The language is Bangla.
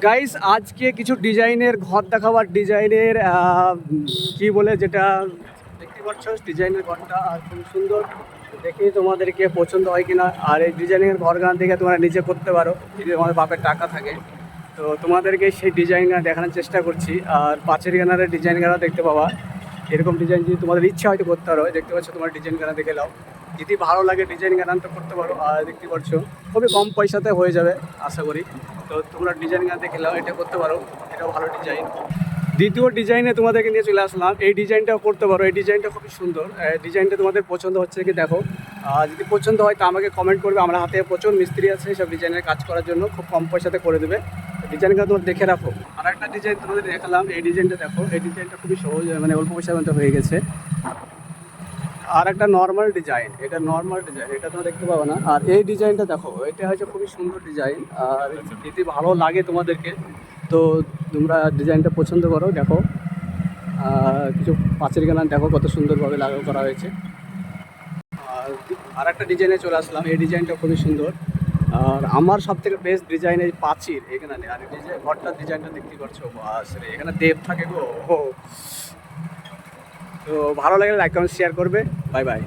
গাইস আজকে কিছু ডিজাইনের ঘর দেখাবার ডিজাইনের কি বলে যেটা দেখতে পাচ্ছ ডিজাইনের ঘরটা আর খুব সুন্দর দেখি তোমাদেরকে পছন্দ হয় কিনা। আর এই ডিজাইনের ঘর গান দেখে তোমরা নিজে করতে পারো যদি তোমাদের বাপের টাকা থাকে। তো তোমাদেরকে সেই ডিজাইনটা দেখানোর চেষ্টা করছি। আর পাঁচের গানারের ডিজাইন গানা দেখতে পাবা। এরকম ডিজাইন যদি তোমাদের ইচ্ছা হয়তো করতে পারো। দেখতে পাচ্ছ তোমার ডিজাইন গানা দেখে নাও, যদি ভালো লাগে ডিজাইন গানাটা করতে পারো। আর দেখতে পাচ্ছ খুবই কম পয়সাতে হয়ে যাবে আশা করি। তো তোমরা ডিজাইন গান দেখে নাও, এটা করতে পারো, এটাও ভালো ডিজাইন। দ্বিতীয় ডিজাইনে তোমাদেরকে নিয়ে চলে আসলাম, এই ডিজাইনটাও করতে পারো। এই ডিজাইনটা খুবই সুন্দর। ডিজাইনটা তোমাদের পছন্দ হচ্ছে কি দেখো। যদি পছন্দ হয় তা আমাকে কমেন্ট করবে। আমরা হাতে প্রচুর মিস্ত্রি আছে সব ডিজাইনের কাজ করার জন্য, খুব কম পয়সাতে করে দেবে। ডিজাইনটা তোমার দেখে রাখো। আর একটা ডিজাইন তোমাদের দেখালাম, এই ডিজাইনটা দেখো। এই ডিজাইনটা খুবই সহজ, মানে অল্প পয়সার মধ্যে হয়ে গেছে। আর একটা নর্মাল ডিজাইন, এটা নর্মাল ডিজাইন, এটা তোমরা দেখতে পাবো না। আর এই ডিজাইনটা দেখো, এটা হচ্ছে খুবই সুন্দর ডিজাইন। আর যদি ভালো লাগে তোমাদেরকে তো তোমরা ডিজাইনটা পছন্দ করো। দেখো কিছু পাঁচের গানা দেখো কত সুন্দরভাবে লাগানো করা হয়েছে। আর একটা ডিজাইনে চলে আসলাম, এই ডিজাইনটা খুবই সুন্দর। আর আমার সব থেকে বেস্ট ডিজাইন এই পাঁচির এখানে। আর ডিজাইন ঘরটার ডিজাইনটা দেখতে পাচ্ছ, বাস রে এখানে দেব থাকে গো। তো ভালো লাগলে লাইক কমেন্ট শেয়ার করবে। Bye bye.